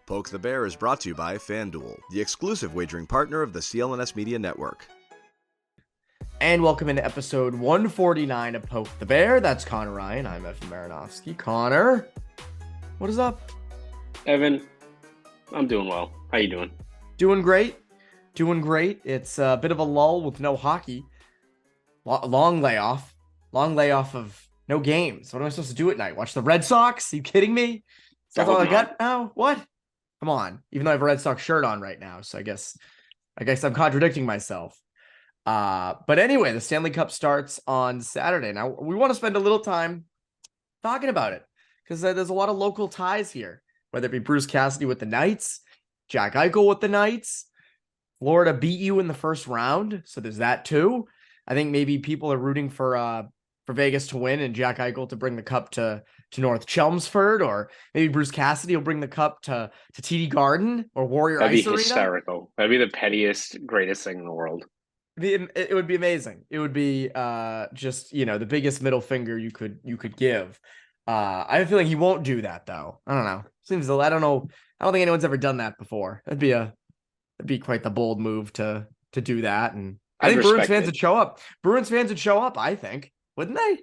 Poke the Bear is brought to you by FanDuel, the exclusive wagering partner of the CLNS Media Network. And welcome into episode 149 of Poke the Bear. That's Conor Ryan. I'm Evan Marinofsky. Connor, what is up? Evan, I'm doing well. How you doing? Doing great. It's a bit of a lull with no hockey. Long layoff of no games. What am I supposed to do at night? Watch the Red Sox? Are you kidding me? That's all I got now? What? Come on. Even though I have a Red Sox shirt on right now, so I guess I'm contradicting myself. But anyway, the Stanley Cup starts on Saturday. Now, we want to spend a little time talking about it because there's a lot of local ties here, whether it be Bruce Cassidy with the Knights, Jack Eichel with the Knights. Florida beat you in the first round, so there's that too. I think maybe people are rooting for Vegas to win and Jack Eichel to bring the cup to North Chelmsford, or maybe Bruce Cassidy will bring the cup to TD Garden or Warrior Ice Arena. That'd be hysterical. That'd be the pettiest, greatest thing in the world. It would be amazing. It would be just, the biggest middle finger you could give. I have a feeling he won't do that though. I don't know. I don't know. I don't think anyone's ever done that before. That'd be quite the bold move to do that. And I think Bruins fans would show up. I think, wouldn't they?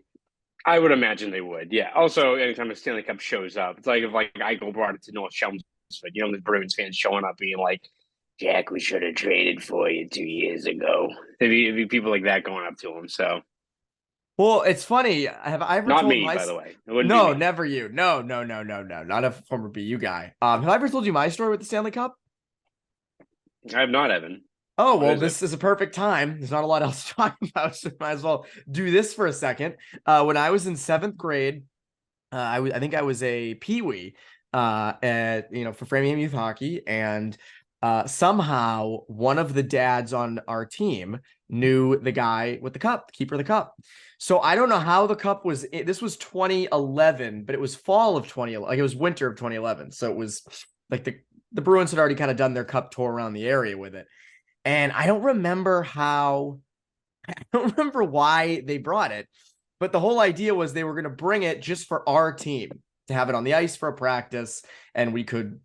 I would imagine they would. Yeah. Also, anytime a Stanley Cup shows up, it's like if Eichel brought it to North Chelmsford, the Bruins fans showing up being like, Jack, we should have traded for you 2 years ago. It'd be people like that going up to him. So, well, it's funny. Have I ever not told me, by the way? No, never you. No. Not a former BU guy. Have I ever told you my story with the Stanley Cup? I have not, Evan. Oh, well, this is a perfect time. There's not a lot else to talk about, so might as well do this for a second. When I was in 7th grade, I think I was a peewee for Framingham Youth Hockey, and somehow one of the dads on our team knew the guy with the cup, the keeper of the cup. So I don't know how the cup was. This was 2011, but it was fall of 2011. Like it was winter of 2011. So it was like the Bruins had already kind of done their cup tour around the area with it. And I don't remember why they brought it, but the whole idea was they were going to bring it just for our team to have it on the ice for a practice, and we could,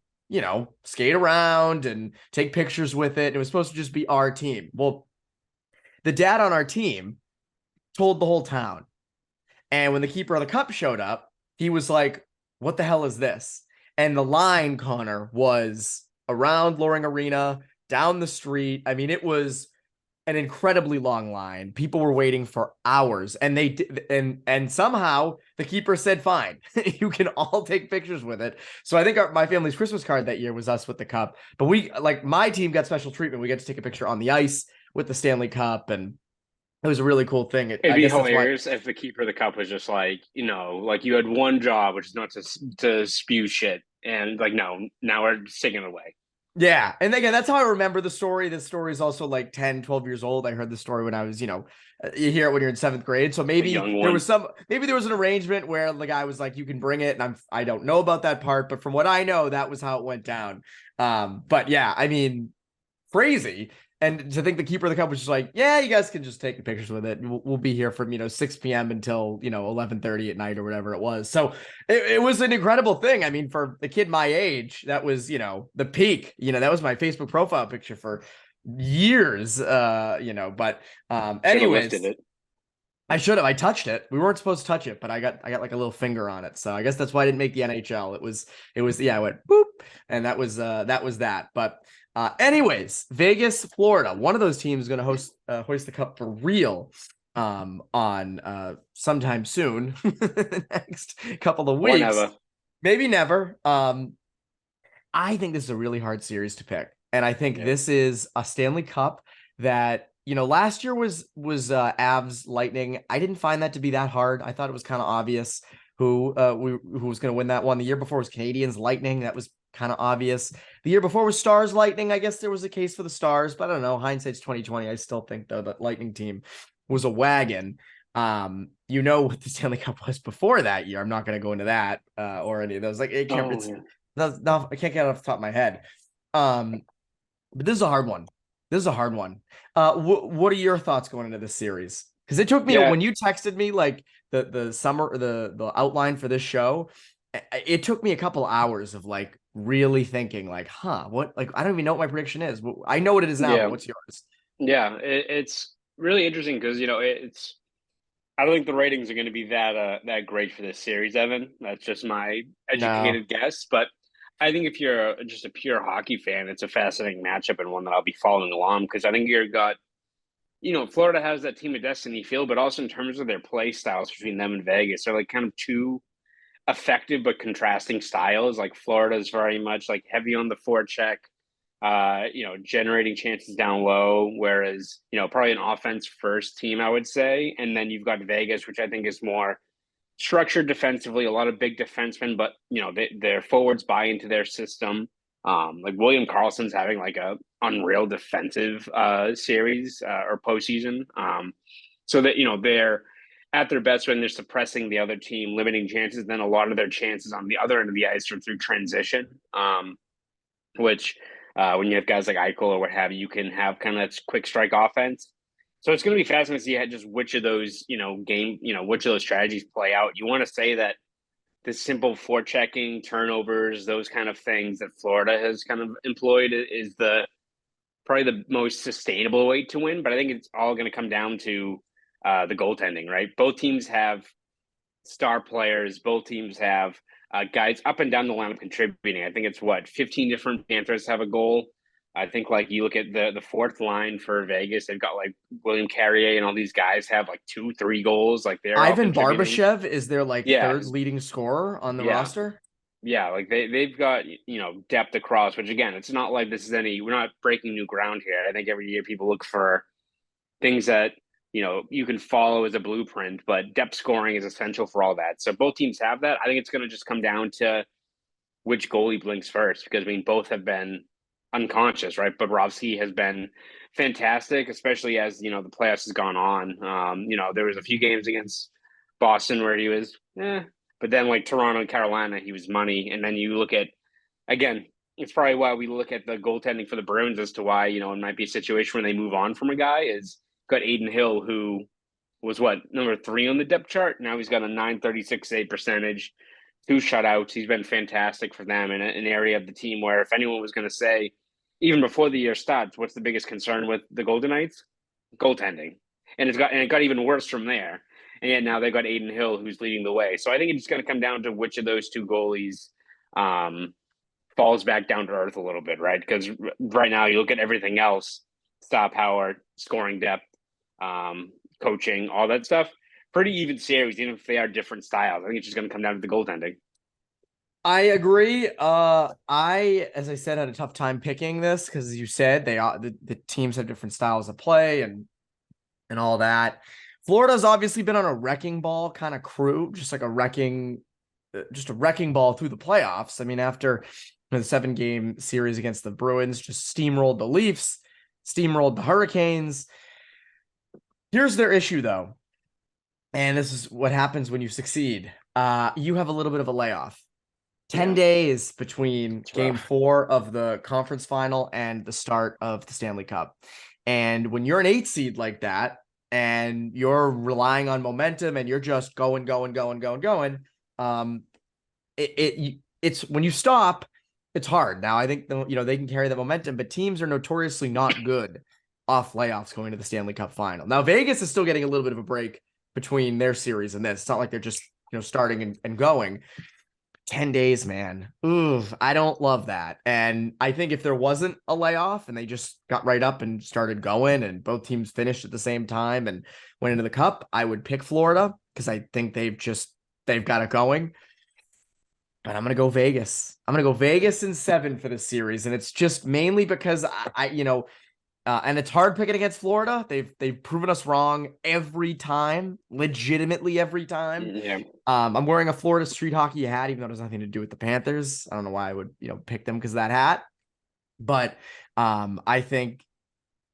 skate around and take pictures with it. It was supposed to just be our team. Well, the dad on our team told the whole town. And when the keeper of the cup showed up, he was like, what the hell is this? And the line, Connor, was around Loring Arena, down the street. I mean, it was an incredibly long line. People were waiting for hours, and they did, and somehow the keeper said, fine, you can all take pictures with it. So I think my family's Christmas card that year was us with the cup, but my team got special treatment. We got to take a picture on the ice with the Stanley Cup, and it was a really cool thing. It'd be hilarious if the keeper of the cup was just like you had one job, which is not to spew shit, and no, now we're taking it away. Yeah. And again, that's how I remember the story. This story is also 10, 12 years old. I heard the story when I was, you hear it when you're in 7th grade. So maybe there was an arrangement where the guy was like, you can bring it. And I don't know about that part, but from what I know, that was how it went down. But yeah, I mean, crazy. And to think the keeper of the cup was just like, yeah, you guys can just take the pictures with it. We'll be here from, 6 p.m. until, 11:30 at night or whatever it was. So it was an incredible thing. I mean, for the kid my age, that was, the peak, that was my Facebook profile picture for years, but anyways, I should have. I touched it. We weren't supposed to touch it, but I got like a little finger on it. So I guess that's why I didn't make the NHL. It was I went boop, and that was that. But anyways, Vegas, Florida, one of those teams is going to hoist the cup for real on sometime soon, the next couple of weeks. Or never. Maybe never. I think this is a really hard series to pick, and I think this is a Stanley Cup that. Last year was Avs Lightning. I didn't find that to be that hard. I thought it was kind of obvious who was going to win that one. The year before was Canadiens Lightning. That was kind of obvious. The year before was Stars Lightning. I guess there was a case for the Stars, but I don't know. Hindsight's 2020. I still think though that Lightning team was a wagon. What the Stanley Cup was before that year. I'm not going to go into that or any of those. I can't get it off the top of my head. But this is a hard one. What are your thoughts going into this series? Because it took me when you texted me the outline for this show, it took me a couple hours of like really thinking like, what, like, I don't even know what my prediction is. I know what it is now, but what's yours? Yeah, it's really interesting because, it's I don't think the ratings are going to be that great for this series, Evan. That's just my No. educated guess. But I think if you're just a pure hockey fan, it's a fascinating matchup and one that I'll be following along because I think you've got, Florida has that team of destiny feel, but also in terms of their play styles between them and Vegas, they're like kind of two effective but contrasting styles. Like Florida is very much like heavy on the forecheck, generating chances down low, whereas, probably an offense first team, I would say. And then you've got Vegas, which I think is more structured defensively, a lot of big defensemen, but, their forwards buy into their system. Like William Karlsson's having like a unreal defensive series or postseason. So that, they're at their best when they're suppressing the other team, limiting chances. Then a lot of their chances on the other end of the ice are through transition, which when you have guys like Eichel or what have you, you can have kind of that quick strike offense. So it's going to be fascinating to see just which of those, which of those strategies play out. You want to say that the simple forechecking, turnovers, those kind of things that Florida has kind of employed is probably the most sustainable way to win. But I think it's all going to come down to the goaltending, right? Both teams have star players. Both teams have guys up and down the lineup contributing. I think it's 15 different Panthers have a goal. I think like you look at the fourth line for Vegas, they've got like William Carrier and all these guys have like 2-3 goals. Like they're Ivan Barbashev is their like yeah. third leading scorer on the roster. Yeah, like they've got, depth across, which again, it's not like we're not breaking new ground here. I think every year people look for things that, you can follow as a blueprint, but depth scoring is essential for all that. So both teams have that. I think it's going to just come down to which goalie blinks first, because both have been unconscious, right? Bobrovsky has been fantastic, especially as, the playoffs has gone on. There was a few games against Boston where he was, but then like Toronto and Carolina, he was money. And then you look at, again, it's probably why we look at the goaltending for the Bruins as to why, it might be a situation where they move on from a guy is got Aiden Hill, who was number 3 on the depth chart. Now he's got a .936 save percentage, 2 shutouts. He's been fantastic for them in an area of the team where if anyone was going to say, even before the year starts, what's the biggest concern with the Golden Knights? Goaltending. And it got even worse from there. And yet now they've got Aiden Hill, who's leading the way. So I think it's going to come down to which of those two goalies falls back down to earth a little bit, right? Because right now you look at everything else, star power, scoring depth, coaching, all that stuff. Pretty even series, even if they are different styles. I think it's just going to come down to the goaltending. I agree. As I said, had a tough time picking this because, as you said, the teams have different styles of play and all that. Florida's obviously been on a wrecking ball kind of crew, just a wrecking ball through the playoffs. I mean, after the 7-game series against the Bruins, just steamrolled the Leafs, steamrolled the Hurricanes. Here's their issue, though, and this is what happens when you succeed. You have a little bit of a layoff. 10 days between game 4 of the conference final and the start of the Stanley Cup. And when you're an 8 seed like that, and you're relying on momentum and you're just going, it's when you stop, it's hard. Now, I think, they can carry the momentum, but teams are notoriously not good off layoffs going to the Stanley Cup final. Now, Vegas is still getting a little bit of a break between their series and this. It's not like they're just, starting and going. 10 days, man. Ooh, I don't love that. And I think if there wasn't a layoff and they just got right up and started going and both teams finished at the same time and went into the cup, I would pick Florida because I think they've got it going. But I'm going to go Vegas. I'm going to go Vegas in 7 for this series. And it's just mainly because and it's hard picking against Florida. They've proven us wrong every time, legitimately every time. Yeah. I'm wearing a Florida street hockey hat, even though it has nothing to do with the Panthers. I don't know why I would, pick them because of that hat. But I think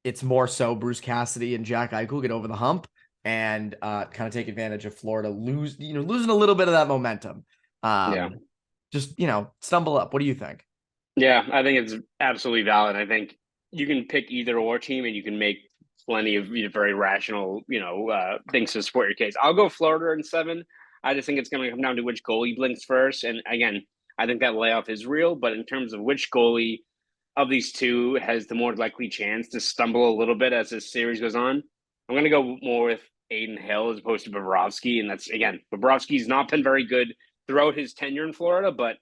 it's more so Bruce Cassidy and Jack Eichel get over the hump and kind of take advantage of Florida losing a little bit of that momentum. Just, stumble up. What do you think? Yeah, I think it's absolutely valid. I think you can pick either or team and you can make plenty of very rational, things to support your case. I'll go Florida in 7. I just think it's going to come down to which goalie blinks first. And again, I think that layoff is real, but in terms of which goalie of these two has the more likely chance to stumble a little bit as this series goes on, I'm going to go more with Adin Hill as opposed to Bobrovsky. And that's, again, Bobrovsky's not been very good throughout his tenure in Florida, but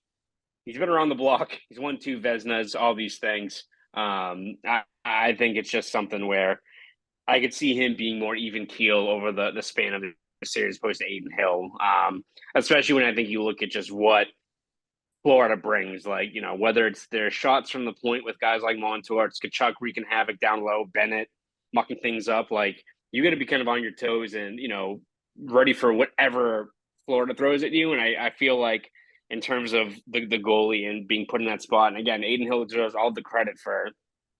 he's been around the block. He's won 2 Vezinas, all these things. I think it's just something where I could see him being more even keel over the span of the series opposed to Adin Hill, especially when I think you look at just what Florida brings, like, whether it's their shots from the point with guys like Montour, it's Tkachuk wreaking havoc down low, Bennett mucking things up. Like, you got to be kind of on your toes and, ready for whatever Florida throws at you. And I feel like in terms of the goalie and being put in that spot, and again, Adin Hill deserves all the credit for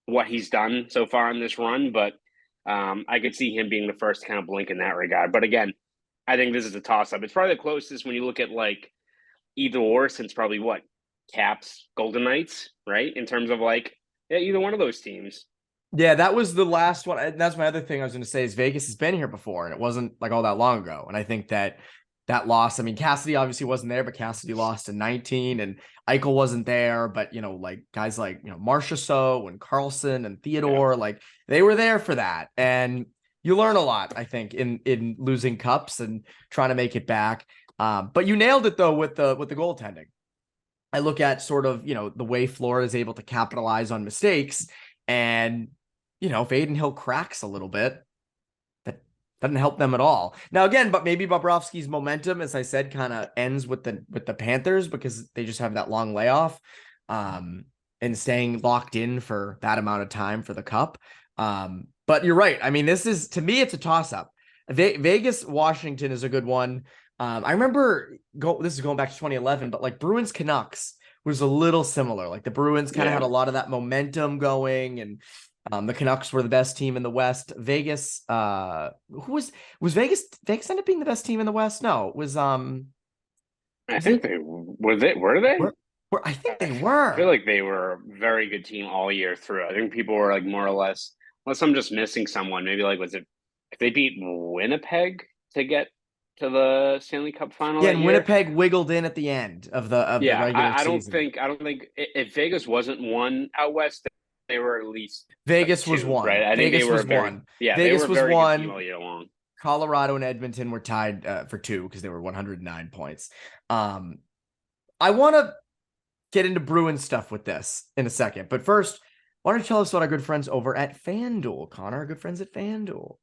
what he's done so far in this run, but I could see him being the first to kind of blink in that regard. But again, I think this is a toss-up. It's probably the closest when you look at, like, either or, since probably what? Caps, Golden Knights, right? In terms of, like, either one of those teams. Yeah, that was the last one. And that's my other thing I was going to say is Vegas has been here before, and it wasn't like all that long ago. And I think that loss, I mean, Cassidy obviously wasn't there, but Cassidy lost in 19, and Eichel wasn't there. But, like guys like, Marchessault and Carlson and Theodore, like they were there for that. And you learn a lot, I think, in losing cups and trying to make it back. But you nailed it though with the goaltending. I look at sort of, the way Florida is able to capitalize on mistakes, and, if Adin Hill cracks a little bit, that doesn't help them at all. Now, again, but maybe Bobrovsky's momentum, as I said, kind of ends with the Panthers because they just have that long layoff, and staying locked in for that amount of time for the cup. But you're right. I mean, to me, it's a toss up. Vegas, Washington is a good one. I remember this is going back to 2011, but like Bruins Canucks was a little similar. Like the Bruins kind of had a lot of that momentum going, and the Canucks were the best team in the West. Vegas, who was Vegas? Vegas ended up being the best team in the West. No, it was I think they were. They? I think they were. I feel like they were a very good team all year through. I think people were like more or less, unless I'm just missing someone. Maybe like if they beat Winnipeg to get to the Stanley Cup Final. Yeah, and Winnipeg wiggled in at the end of the regular season. I don't think if Vegas wasn't one out west, they were at least Vegas was one. Right? I think Vegas was one. Yeah, Vegas was one. All year long. Colorado and Edmonton were tied for 2 because they were 109 points. I want to get into Bruin stuff with this in a second, but first, why don't you tell us about our good friends over at FanDuel, Connor? Our good friends at FanDuel.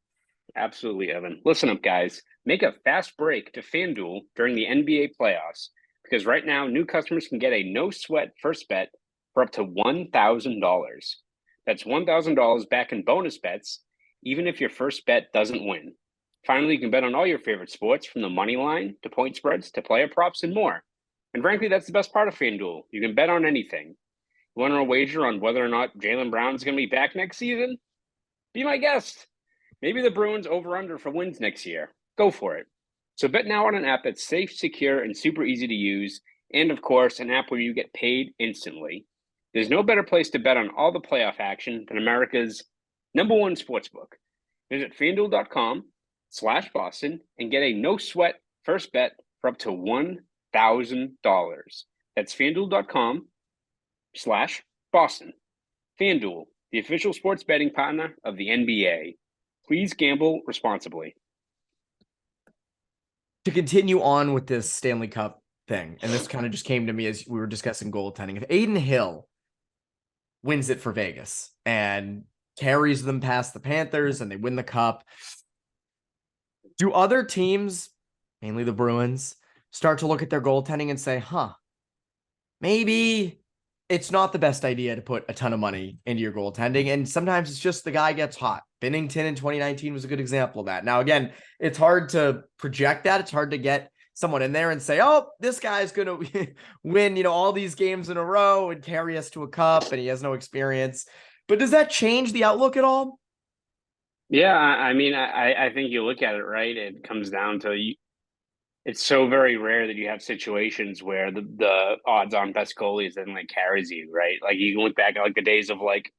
Absolutely, Evan. Listen up, guys. Make a fast break to FanDuel during the NBA playoffs, because right now, new customers can get a no-sweat first bet for up to $1,000. That's $1,000 back in bonus bets, even if your first bet doesn't win. Finally, you can bet on all your favorite sports, from the money line to point spreads to player props and more. And frankly, that's the best part of FanDuel. You can bet on anything. You want to wager on whether or not Jaylen Brown is going to be back next season? Be my guest. Maybe the Bruins over-under for wins next year. Go for it. So bet now on an app that's safe, secure, and super easy to use, and of course, an app where you get paid instantly. There's no better place to bet on all the playoff action than America's #1 sportsbook. Visit FanDuel.com/Boston and get a no-sweat first bet for up to $1,000. That's FanDuel.com/Boston. FanDuel, the official sports betting partner of the NBA. Please gamble responsibly. To continue on with this Stanley Cup thing, and this kind of just came to me as we were discussing goaltending. If Adin Hill wins it for Vegas and carries them past the Panthers and they win the cup, do other teams, mainly the Bruins, start to look at their goaltending and say, maybe it's not the best idea to put a ton of money into your goaltending? And sometimes it's just the guy gets hot. Binnington in 2019 was a good example of that. Now, again, it's hard to project that. It's hard to get someone in there and say, oh, this guy's going to win, all these games in a row and carry us to a cup, and he has no experience. But does that change the outlook at all? Yeah, I mean, I think you look at it, right? It comes down to it's so very rare that you have situations where the odds on best goalies then like carries you, right? Like you can look back at like the days of like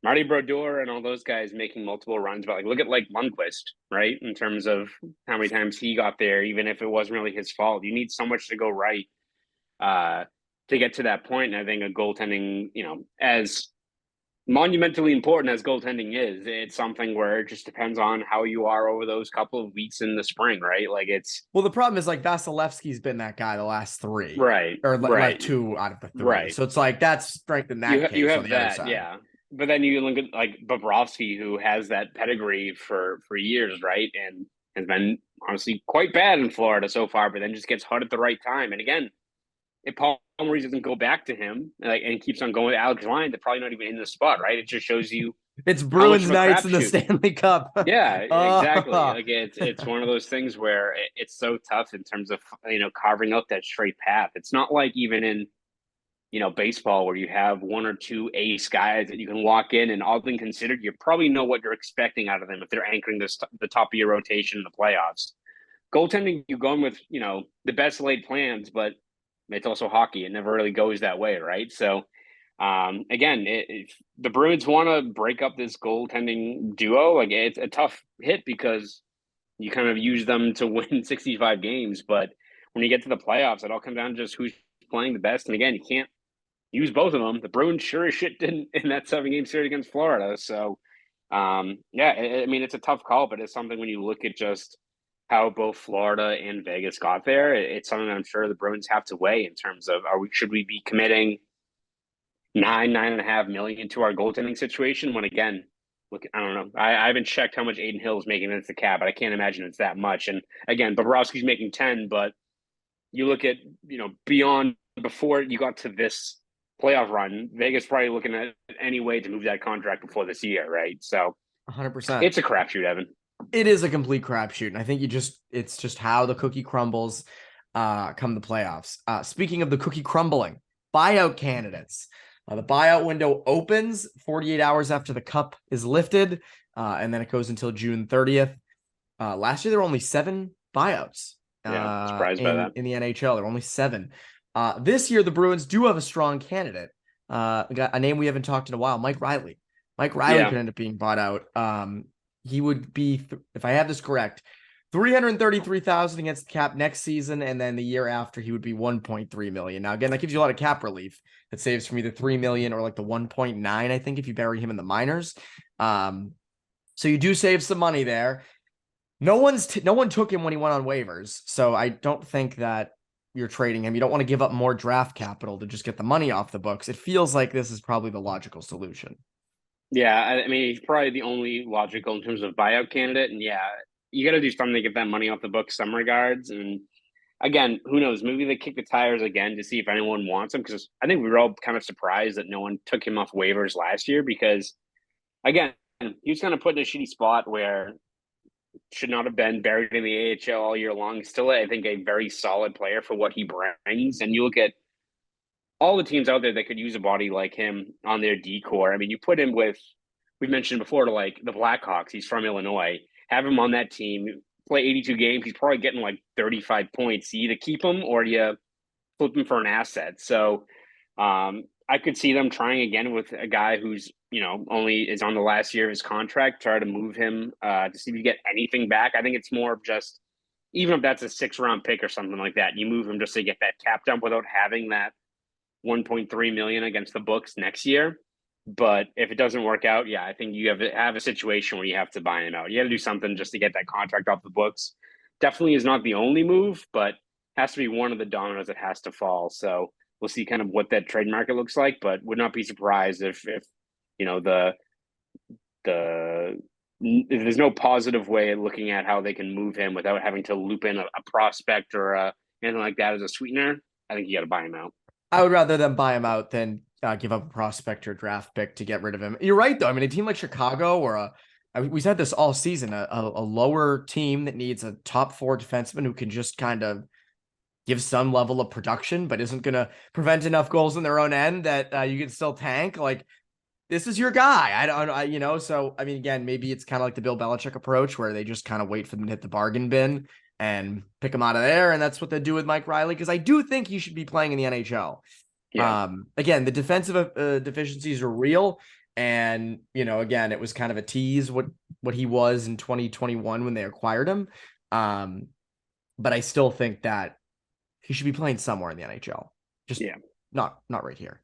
Marty Brodeur and all those guys making multiple runs, but like look at like Lundqvist, right? In terms of how many times he got there, even if it wasn't really his fault. You need so much to go right to get to that point. And I think a goaltending, as monumentally important as goaltending is, it's something where it just depends on how you are over those couple of weeks in the spring, right? Like well, the problem is like Vasilevsky's been that guy the last three, right, or right, like 2 out of the 3. right. So it's like that's strength in that case You on have the other that, side. yeah. But then you look at like Bobrovsky, who has that pedigree for years, right, and has been honestly quite bad in Florida so far, but then just gets hot at the right time. And again, if Paul Maurice doesn't go back to him and keeps on going with Alex Lyon, they're probably not even in the spot, right? It just shows you it's Bruins nights in the shoot. Stanley Cup. Yeah, exactly. Like it's one of those things where it's so tough in terms of carving out that straight path. It's not like even in baseball where you have 1 or 2 ace guys that you can walk in and all things considered, you probably know what you're expecting out of them if they're anchoring the top of your rotation in the playoffs. Goaltending, you're going with the best laid plans, but it's also hockey. It never really goes that way, right? So, again, if the Bruins want to break up this goaltending duo, like it's a tough hit because you kind of use them to win 65 games. But when you get to the playoffs, it all comes down to just who's playing the best. And again, you can't use both of them. The Bruins sure as shit didn't in that 7-game series against Florida. So, yeah, I mean, it's a tough call, but it's something when you look at just how both Florida and Vegas got there, it's something I'm sure the Bruins have to weigh in terms of should we be committing 9.5 million to our goaltending situation when again, look, I don't know. I haven't checked how much Aiden Hill is making into the cap, but I can't imagine it's that much. And again, Bobrovsky's making 10, but you look at, beyond before you got to this playoff run, Vegas probably looking at any way to move that contract before this year, right? So 100%. It's a crapshoot, Evan. It is a complete crapshoot. And I think it's just how the cookie crumbles come the playoffs. Speaking of the cookie crumbling, buyout candidates. The buyout window opens 48 hours after the cup is lifted, and then it goes until June 30th. Last year, there were only 7 buyouts surprised by that. In the NHL. There were only 7. This year, the Bruins do have a strong candidate. We got a name we haven't talked in a while, Mike Riley. Mike Riley could end up being bought out. He would be, if I have this correct, $333,000 against the cap next season, and then the year after he would be $1.3 million. Now, again, that gives you a lot of cap relief. That saves from either $3 million or like the 1.9, I think, if you bury him in the minors. So you do save some money there. No one took him when he went on waivers, so I don't think that you're trading him. You don't want to give up more draft capital to just get the money off the books. It feels like this is probably the logical solution. Yeah, I mean, he's probably the only logical in terms of buyout candidate. And yeah, you got to do something to get that money off the books some regards. And again, who knows? Maybe they kick the tires again to see if anyone wants him. Because I think we were all kind of surprised that no one took him off waivers last year. Because, again, he was kind of put in a shitty spot where should not have been buried in the AHL all year long. Still, I think, a very solid player for what he brings. And you look at all the teams out there that could use a body like him on their D-core. I mean, you put him with, we mentioned before, to like the Blackhawks. He's from Illinois. Have him on that team, play 82 games. He's probably getting like 35 points. You either keep him or you flip him for an asset. So I could see them trying again with a guy who's, only is on the last year of his contract, try to move him to see if you get anything back. I think it's more of just, even if that's a 6-round pick or something like that, you move him just to get that cap dump without having that 1.3 million against the books next year. But if it doesn't work out, yeah, I think you have a situation where you have to buy him out. You got to do something just to get that contract off the books. Definitely is not the only move, but has to be one of the dominoes that has to fall. So we'll see kind of what that trade market looks like, but would not be surprised if if there's no positive way of looking at how they can move him without having to loop in a prospect or anything like that as a sweetener. I think you got to buy him out. I would rather them buy him out than give up a prospect or draft pick to get rid of him. You're right, though. I mean, a team like Chicago or we said this all season, a lower team that needs a top 4 defenseman who can just kind of give some level of production, but isn't going to prevent enough goals in their own end that you can still tank. Like, this is your guy. So, I mean, again, maybe it's kind of like the Bill Belichick approach where they just kind of wait for them to hit the bargain bin and pick him out of there. And that's what they do with Mike Riley, because I do think he should be playing in the NHL. Yeah. Again, the defensive deficiencies are real. And, again, it was kind of a tease what he was in 2021 when they acquired him. But I still think that he should be playing somewhere in the NHL. Just not right here.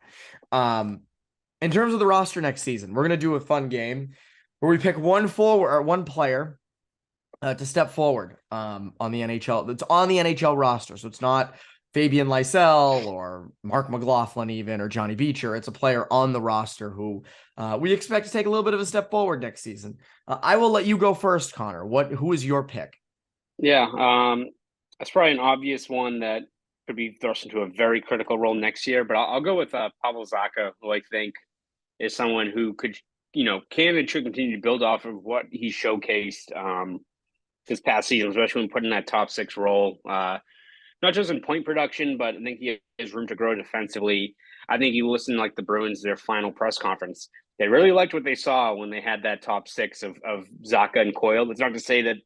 In terms of the roster next season, we're going to do a fun game where we pick one player to step forward on the NHL. That's on the NHL roster. So it's not Fabian Lysell or Mark McLaughlin even, or Johnny Beecher. It's a player on the roster who we expect to take a little bit of a step forward next season. I will let you go first, Connor. Who is your pick? Yeah, that's probably an obvious one that could be thrust into a very critical role next year, but I'll go with Pavel Zacha, who I think is someone who could, can and should continue to build off of what he showcased this past season, especially when put in that top six role. Not just in point production, but I think he has room to grow defensively. I think you listen like the Bruins, their final press conference. They really liked what they saw when they had that top six of Zacha and Coyle. It's not to say that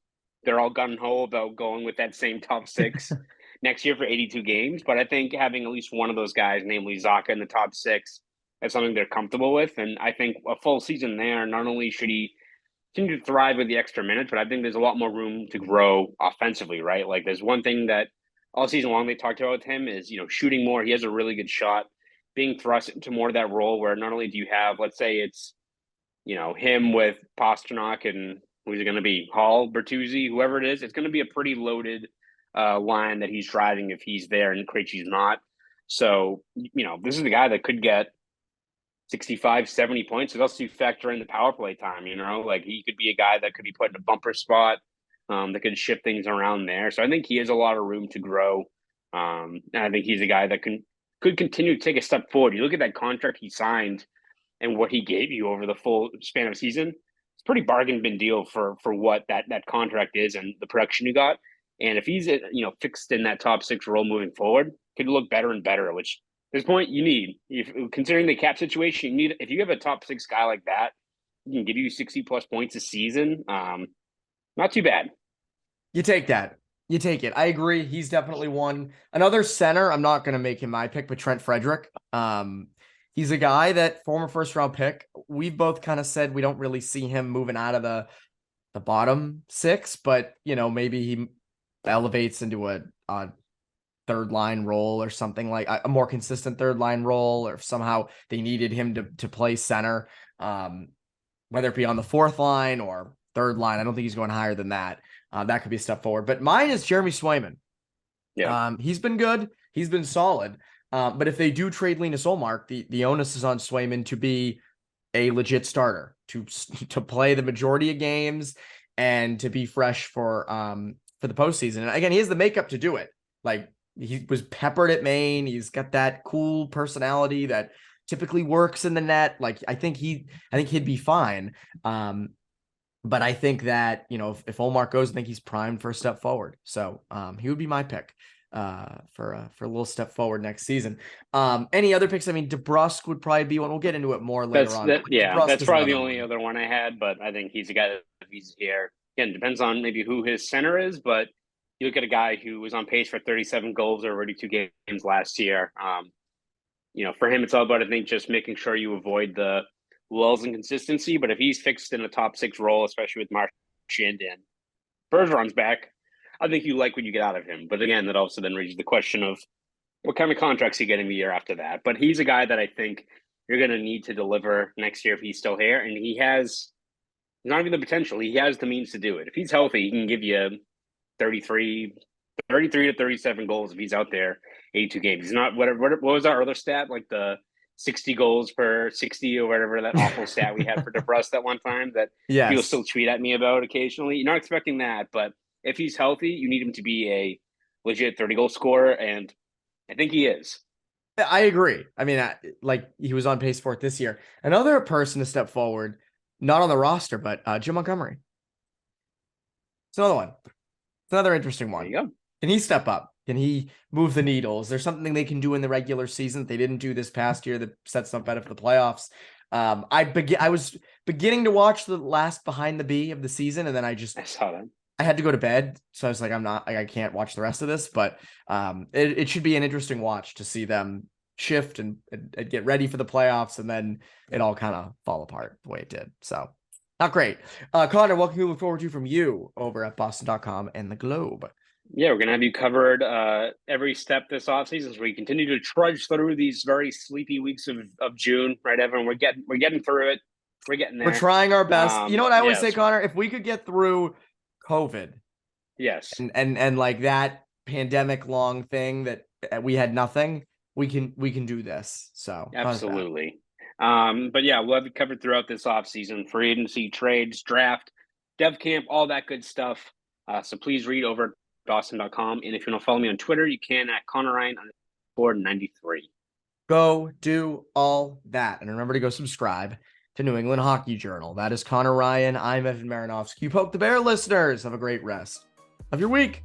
they're all gung-ho about going with that same top six next year for 82 games, but I think having at least one of those guys, namely Zacha, in the top six, is something they're comfortable with. And I think a full season there, not only should he continue to thrive with the extra minutes, but I think there's a lot more room to grow offensively, right? Like there's one thing that all season long they talked about with him is, shooting more. He has a really good shot, being thrust into more of that role where not only do you have, let's say it's, him with Pasternak and who's it going to be, Hall, Bertuzzi, whoever it is, it's going to be a pretty loaded line that he's driving if he's there and Krejci's not. So, this is the guy that could get 65, 70 points. It also you factor in the power play time, like he could be a guy that could be put in a bumper spot that could shift things around there. So I think he has a lot of room to grow. And I think he's a guy that could continue to take a step forward. You look at that contract he signed and what he gave you over the full span of season, it's a pretty bargain bin deal for what that contract is and the production you got. And if he's fixed in that top six role moving forward, could look better and better, which at this point you need. Considering the cap situation, you need, if you have a top six guy like that, he can give you 60 plus points a season. Not too bad. You take that. You take it. I agree. He's definitely one. Another center, I'm not going to make him my pick, but Trent Frederick. He's a guy that former first round pick. We've both kind of said we don't really see him moving out of the bottom six, but maybe he elevates into a third line role or something, like a more consistent third line role, or if somehow they needed him to play center, whether it be on the fourth line or third line. I don't think he's going higher than that. That could be a step forward. But mine is Jeremy Swayman. Yeah. He's been good. He's been solid. But if they do trade Linus Ullmark, the onus is on Swayman to be a legit starter, to play the majority of games and to be fresh for the postseason. And again, he has the makeup to do it. Like, he was peppered at Maine. He's got that cool personality that typically works in the net. Like, I think he'd be fine. But I think that, if Ullmark goes, I think he's primed for a step forward. So he would be my pick for a little step forward next season. Any other picks? I mean, DeBrusk would probably be one. We'll get into it more later on. That's probably the only other one I had, but I think he's a guy that he's here. Again, depends on maybe who his center is, but you look at a guy who was on pace for 37 goals over 32 games last year. For him, it's all about, I think, just making sure you avoid the lulls in consistency. But if he's fixed in a top six role, especially with Marchand and Bergeron's back, I think you like what you get out of him. But again, that also then raises the question of what kind of contracts he getting the year after that. But he's a guy that I think you're going to need to deliver next year if he's still here. And he has not even the potential. He has the means to do it. If he's healthy, he can give you 33 to 37 goals if he's out there 82 games. He's not, what was our other stat? Like the 60 goals per 60 or whatever, that awful stat we had for DeBrusk that one time that people still tweet at me about occasionally. You're not expecting that, but if he's healthy, you need him to be a legit 30-goal scorer, and I think he is. I agree. I mean, like, he was on pace for it this year. Another person to step forward, not on the roster, but Jim Montgomery. It's another one. It's another interesting one. There you go. Can he step up? Can he move the needle? Is there something they can do in the regular season that they didn't do this past year that sets them better for the playoffs? I was beginning to watch the last Behind the B of the season, and then I saw that. I had to go to bed, so I was like, I can't watch the rest of this. But it should be an interesting watch to see them shift and get ready for the playoffs, and then it all kind of fall apart the way it did. So not great. Connor, what can we look forward to from you over at Boston.com and the Globe? Yeah, we're going to have you covered every step this offseason as we continue to trudge through these very sleepy weeks of June, right, Evan? We're getting through it. We're getting there. We're trying our best. You know what I always say, Connor? If we could get through COVID, yes, and like that pandemic long thing that we had nothing, we can do this. So absolutely. But yeah, we'll have you covered throughout this offseason, free agency, trades, draft, dev camp, all that good stuff. So please read over at Boston.com. And if you want to follow me on Twitter, you can at Conor Ryan _93. Go do all that. And remember to go subscribe to New England Hockey Journal. That is Conor Ryan. I'm Evan Marinofsky. You Poke the Bear listeners. Have a great rest of your week.